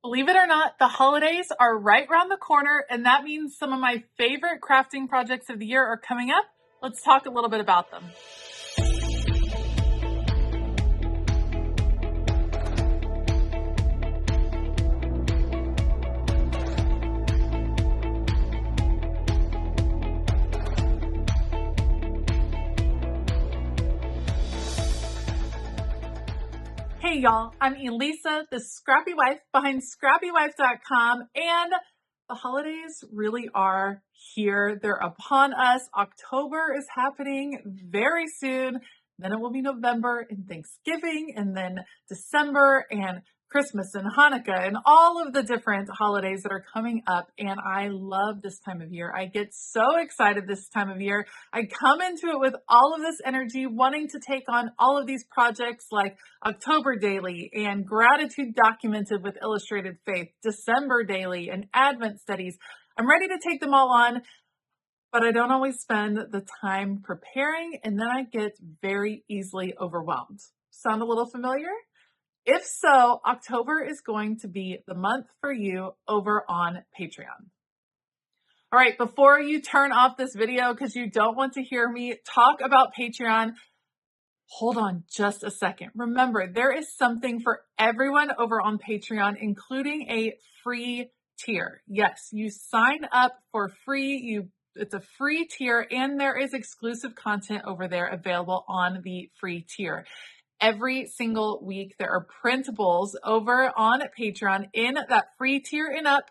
Believe it or not, the holidays are right around the corner, and that means some of my favorite crafting projects of the year are coming up. Let's talk a little bit about them. Hey y'all, I'm Elisa, the Scrappy Wife behind ScrappyWife.com, and the holidays really are here. They're upon us. October is happening very soon. Then it will be November and Thanksgiving, and then December and Christmas and Hanukkah and all of the different holidays that are coming up. And I love this time of year. I get so excited this time of year. I come into it with all of this energy, wanting to take on all of these projects like October Daily and Gratitude Documented with Illustrated Faith, December Daily and Advent Studies. I'm ready to take them all on, but I don't always spend the time preparing, and then I get very easily overwhelmed. Sound a little familiar? If so, October is going to be the month for you over on Patreon. All right, before you turn off this video because you don't want to hear me talk about Patreon, hold on just a second. Remember, there is something for everyone over on Patreon, including a free tier. Yes, you sign up for free. It's a free tier, and there is exclusive content over there available on the free tier. Every single week, there are printables over on Patreon in that free tier and up,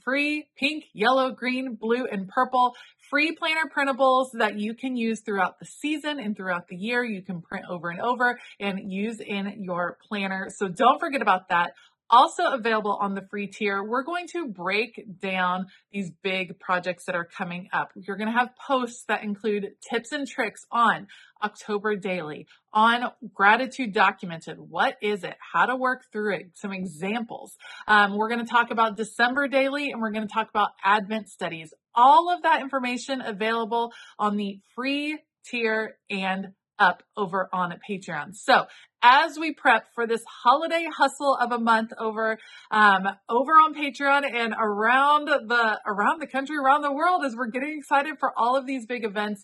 free pink, yellow, green, blue, and purple, free planner printables that you can use throughout the season and throughout the year. You can print over and over and use in your planner. So don't forget about that. Also available on the free tier, we're going to break down these big projects that are coming up. You're going to have posts that include tips and tricks on October Daily, on Gratitude Documented. What is it? How to work through it? Some examples. We're going to talk about December Daily, and we're going to talk about Advent Studies. All of that information available on the free tier and up over on Patreon. So as we prep for this holiday hustle of a month over on Patreon and around the country, around the world, as we're getting excited for all of these big events,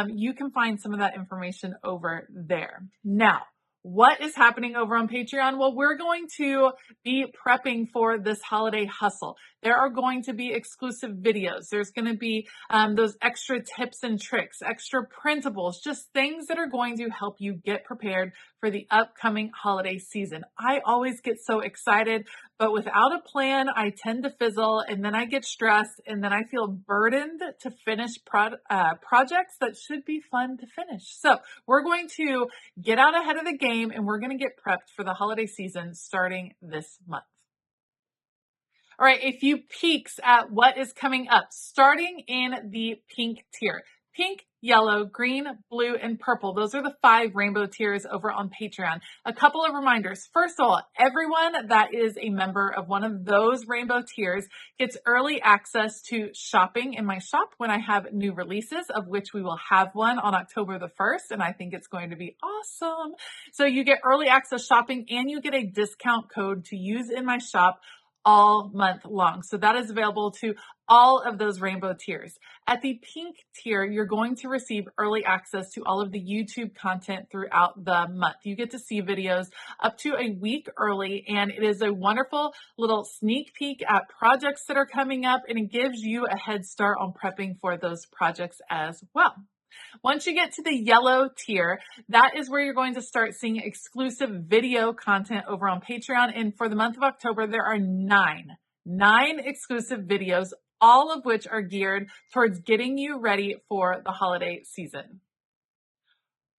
you can find some of that information over there. Now, what is happening over on Patreon? Well, we're going to be prepping for this holiday hustle. There are going to be exclusive videos. There's going to be those extra tips and tricks, extra printables, just things that are going to help you get prepared for the upcoming holiday season. I always get so excited, but without a plan, I tend to fizzle, and then I get stressed, and then I feel burdened to finish projects that should be fun to finish. So we're going to get out ahead of the game, and we're going to get prepped for the holiday season starting this month. All right, a few peeks at what is coming up, starting in the pink tier. Pink, yellow, green, blue, and purple. Those are the 5 rainbow tiers over on Patreon. A couple of reminders. First of all, everyone that is a member of one of those rainbow tiers gets early access to shopping in my shop when I have new releases, of which we will have one on October the 1st, and I think it's going to be awesome. So you get early access shopping, and you get a discount code to use in my shop all month long. So that is available to all of those rainbow tiers. At the pink tier, you're going to receive early access to all of the YouTube content throughout the month. You get to see videos up to a week early, and it is a wonderful little sneak peek at projects that are coming up, and it gives you a head start on prepping for those projects as well. Once you get to the yellow tier, that is where you're going to start seeing exclusive video content over on Patreon. And for the month of October, there are nine exclusive videos, all of which are geared towards getting you ready for the holiday season.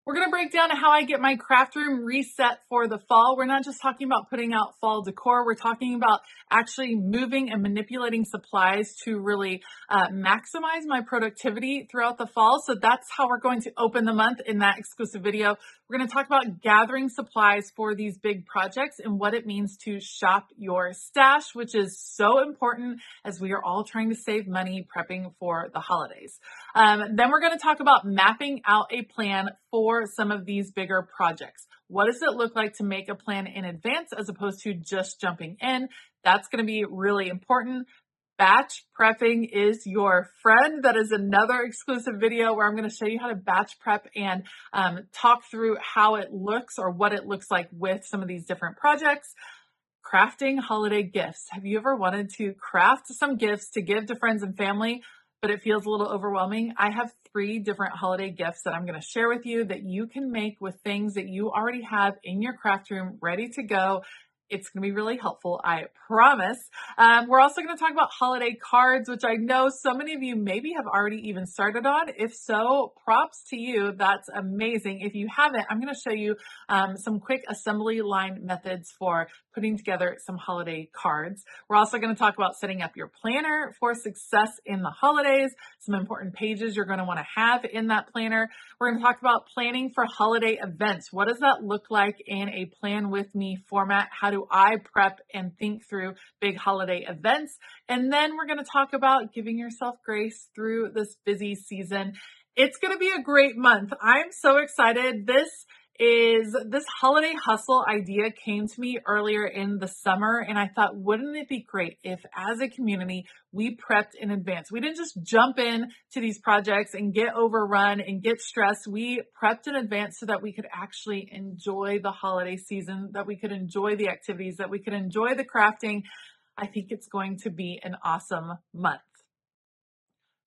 We're going to break down how I get my craft room reset for the fall. We're not just talking about putting out fall decor. We're talking about actually moving and manipulating supplies to really maximize my productivity throughout the fall. So that's how we're going to open the month in that exclusive video. We're going to talk about gathering supplies for these big projects and what it means to shop your stash, which is so important as we are all trying to save money prepping for the holidays. Then we're going to talk about mapping out a plan for some of these bigger projects. What does it look like to make a plan in advance as opposed to just jumping in? That's going to be really important. Batch prepping is your friend. That is another exclusive video where I'm going to show you how to batch prep and talk through how it looks or what it looks like with some of these different projects. Crafting holiday gifts. Have you ever wanted to craft some gifts to give to friends and family, but it feels a little overwhelming? I have 3 different holiday gifts that I'm going to share with you that you can make with things that you already have in your craft room ready to go. It's going to be really helpful, I promise. We're also going to talk about holiday cards, which I know so many of you maybe have already even started on. If so, props to you. That's amazing. If you haven't, I'm going to show you some quick assembly line methods for putting together some holiday cards. We're also going to talk about setting up your planner for success in the holidays, some important pages you're going to want to have in that planner. We're going to talk about planning for holiday events. What does that look like in a plan with me format? How do I prep and think through big holiday events? And then we're going to talk about giving yourself grace through this busy season. It's going to be a great month. I'm so excited. This holiday hustle idea came to me earlier in the summer, and I thought, wouldn't it be great if as a community we prepped in advance? We didn't just jump in to these projects and get overrun and get stressed. We prepped in advance so that we could actually enjoy the holiday season, that we could enjoy the activities, that we could enjoy the crafting. I think it's going to be an awesome month.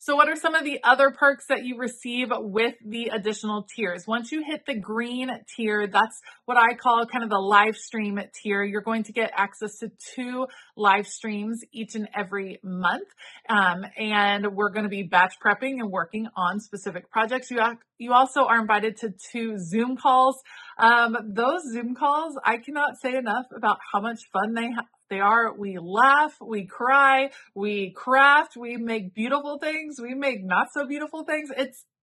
So what are some of the other perks that you receive with the additional tiers? Once you hit the green tier, that's what I call kind of the live stream tier. You're going to get access to 2 live streams each and every month. And we're going to be batch prepping and working on specific projects. You also are invited to 2 Zoom calls. Those Zoom calls, I cannot say enough about how much fun they are. We laugh, we cry, we craft, we make beautiful things, we make not so beautiful things.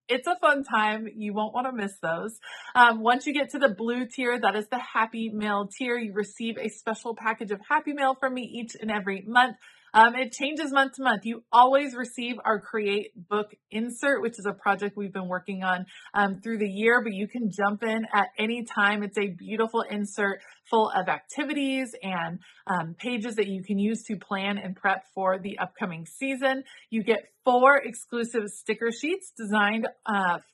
It's a fun time. You won't want to miss those. Once you get to the blue tier, that is the Happy Mail tier. You receive a special package of Happy Mail from me each and every month. It changes month to month. You always receive our Create Book Insert, which is a project we've been working on through the year, but you can jump in at any time. It's a beautiful insert full of activities and pages that you can use to plan and prep for the upcoming season. You get 4 exclusive sticker sheets designed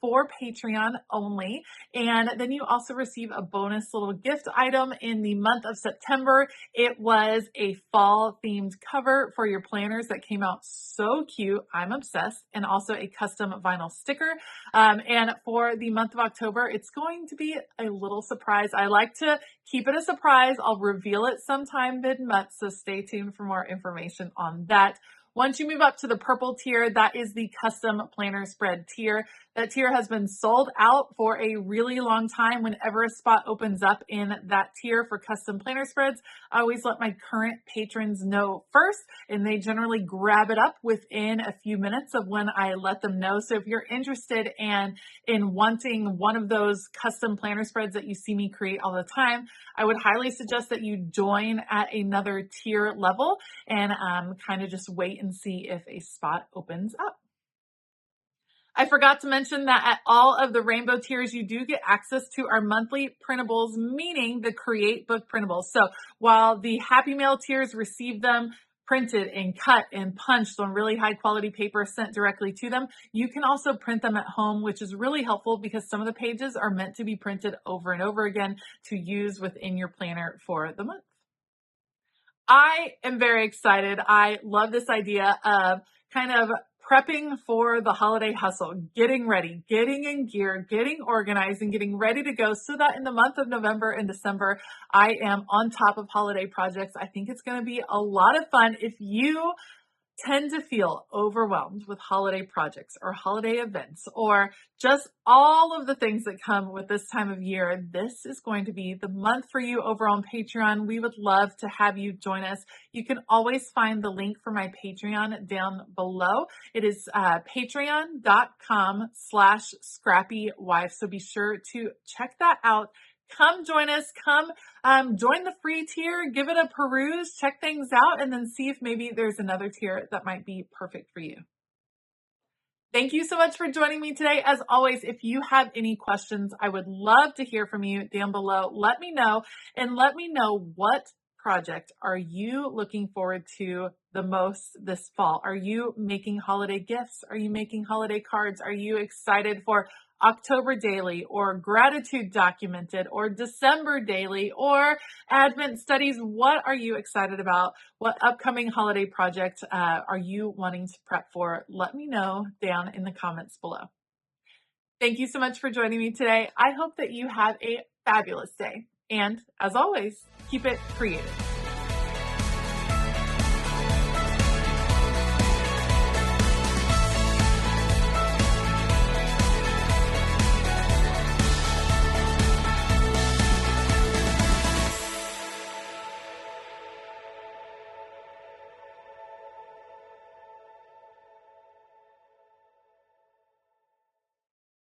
for Patreon only. And then you also receive a bonus little gift item in the month of September. It was a fall themed cover for your planners that came out so cute. I'm obsessed. And also a custom vinyl sticker. And for the month of October, it's going to be a little surprise. I like to keep it a surprise. I'll reveal it sometime mid-month, so stay tuned for more information on that. Once you move up to the purple tier, that is the custom planner spread tier. That tier has been sold out for a really long time. Whenever a spot opens up in that tier for custom planner spreads, I always let my current patrons know first, and they generally grab it up within a few minutes of when I let them know. So if you're interested in wanting one of those custom planner spreads that you see me create all the time, I would highly suggest that you join at another tier level and kind of just wait and see if a spot opens up. I forgot to mention that at all of the rainbow tiers, you do get access to our monthly printables, meaning the Create Book printables. So while the Happy Mail tiers receive them printed and cut and punched on really high quality paper sent directly to them, you can also print them at home, which is really helpful because some of the pages are meant to be printed over and over again to use within your planner for the month. I am very excited. I love this idea of kind of prepping for the holiday hustle, getting ready, getting in gear, getting organized, and getting ready to go so that in the month of November and December, I am on top of holiday projects. I think it's going to be a lot of fun. If you tend to feel overwhelmed with holiday projects or holiday events or just all of the things that come with this time of year, this is going to be the month for you over on Patreon. We would love to have you join us. You can always find the link for my Patreon down below. It is patreon.com/ScrappyWife. So be sure to check that out. Come join us. Come join the free tier. Give it a peruse. Check things out and then see if maybe there's another tier that might be perfect for you. Thank you so much for joining me today. As always, if you have any questions, I would love to hear from you down below. Let me know, and let me know what project are you looking forward to the most this fall? Are you making holiday gifts? Are you making holiday cards? Are you excited for October daily or gratitude documented or December daily or Advent studies? What are you excited about? What upcoming holiday project are you wanting to prep for? Let me know down in the comments below. Thank you so much for joining me today. I hope that you have a fabulous day. And as always, keep it creative.